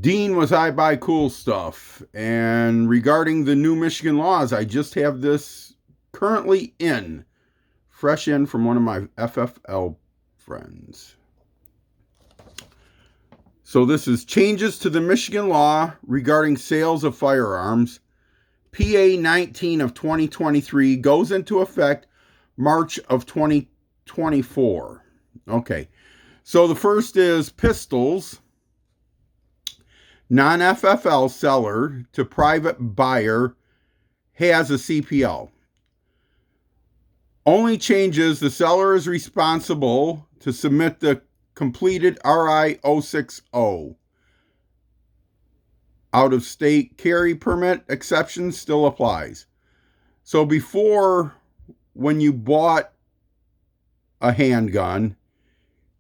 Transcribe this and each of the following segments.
Dean, was I buy cool stuff? And regarding the new Michigan laws, I just have this currently fresh in from one of my FFL friends. So this is changes to the Michigan law regarding sales of firearms. PA 19 of 2023 goes into effect March of 2024. Okay. So the first is pistols. Non-FFL seller to private buyer has a CPL. Only changes: the seller is responsible to submit the completed RI 060. Out-of-state carry permit exception still applies. So before, when you bought a handgun,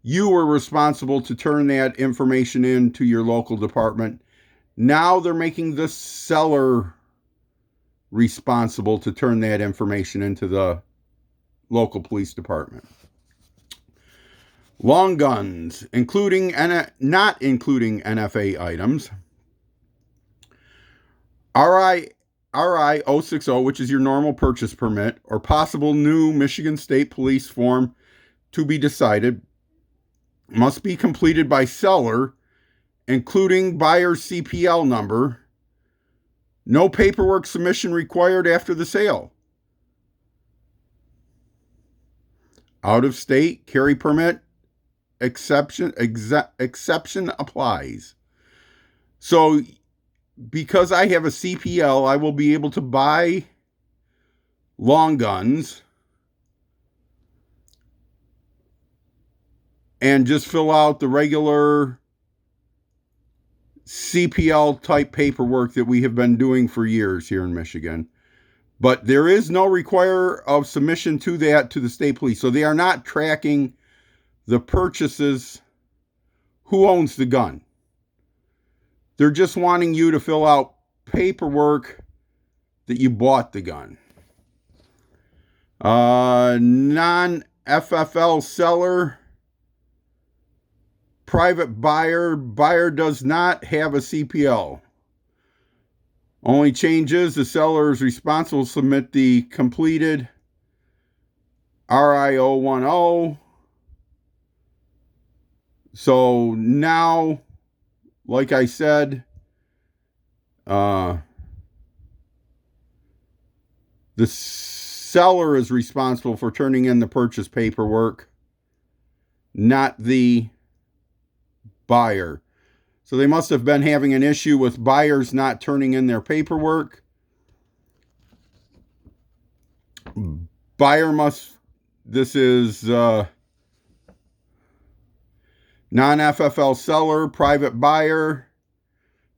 you were responsible to turn that information in to your local department. Now they're making the seller responsible to turn that information into the local police department. Long guns, not including NFA items. RI 060, which is your normal purchase permit, or possible new Michigan State Police form to be decided, must be completed by seller, including buyer's CPL number. No paperwork submission required after the sale. Out-of-state carry permit exception applies. So because I have a CPL, I will be able to buy long guns and just fill out the regular CPL type paperwork that we have been doing for years here in Michigan. But there is no require of submission to that to the state police. So they are not tracking the purchases, who owns the gun. They're just wanting you to fill out paperwork that you bought the gun. Non-FFL seller, private buyer does not have a CPL. Only changes: the seller is responsible to submit the completed RI 010. So now, like I said, the seller is responsible for turning in the purchase paperwork, not the buyer. So they must have been having an issue with buyers not turning in their paperwork. This is non-FFL seller, private buyer.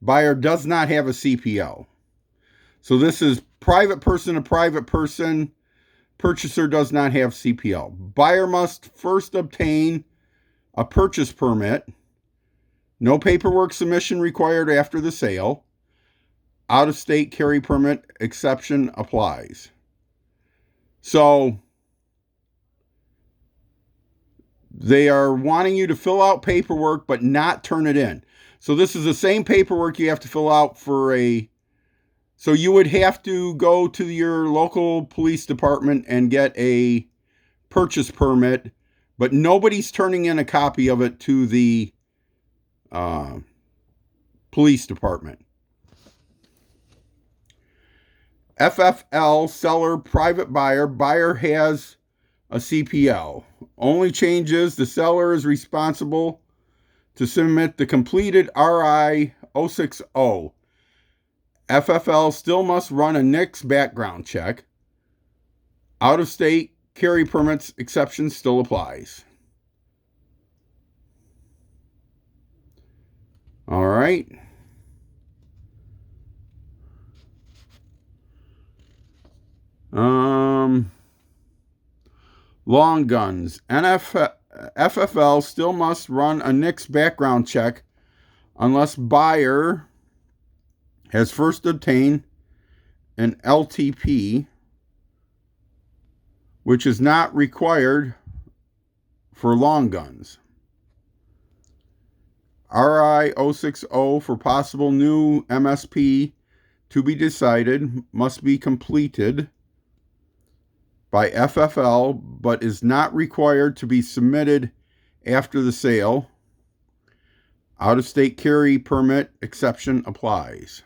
Buyer does not have a CPL. So this is private person to private person. Purchaser does not have CPL. Buyer must first obtain a purchase permit. No paperwork submission required after the sale. Out-of-state carry permit exception applies. So they are wanting you to fill out paperwork but not turn it in. So this is the same paperwork you have to fill out for so you would have to go to your local police department and get a purchase permit, but nobody's turning in a copy of it to the police department. FFL seller, private buyer has a CPL. Only changes: the seller is responsible to submit the completed RI 060. FFL still must run a NICS background check. Out-of-state carry permits exception still applies. All right. Long guns. FFL still must run a NICS background check unless buyer has first obtained an LTP, which is not required for long guns. RI 060 for possible new MSP to be decided must be completed by FFL, but is not required to be submitted after the sale. Out-of-state carry permit exception applies.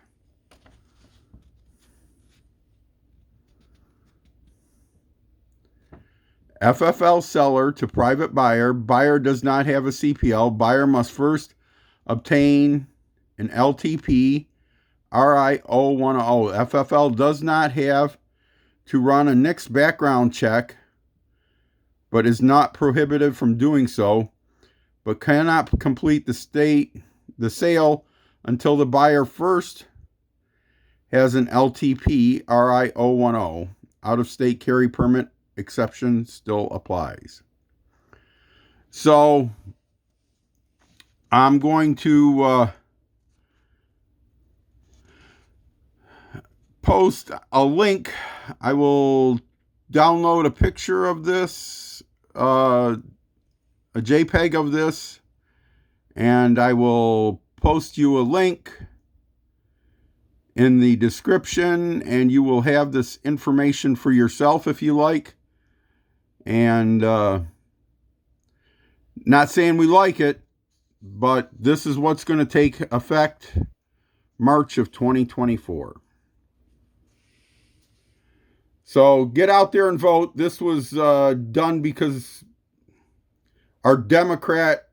FFL seller to private buyer. Buyer does not have a CPL. Buyer must first obtain an LTP RI 010. FFL does not have to run a NICS background check, but is not prohibited from doing so, but cannot complete the sale until the buyer first has an LTP RI 010. Out-of-state carry permit exception still applies. So I'm going to post a link. I will download a picture of this, a JPEG of this, and I will post you a link in the description, and you will have this information for yourself if you like. And not saying we like it, but this is what's going to take effect March of 2024. So get out there and vote. This was done because our Democrat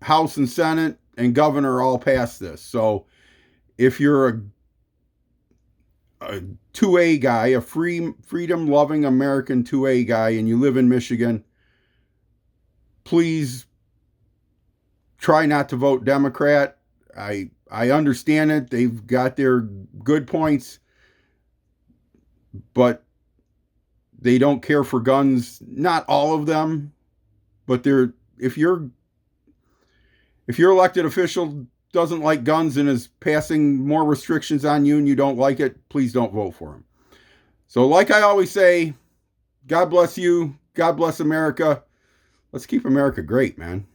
House and Senate and governor all passed this. So if you're a 2A guy, a freedom-loving American 2A guy, and you live in Michigan, please try not to vote Democrat. I understand it. They've got their good points, but they don't care for guns. Not all of them, but if your elected official doesn't like guns and is passing more restrictions on you and you don't like it, please don't vote for him. So like I always say, God bless you. God bless America. Let's keep America great, man.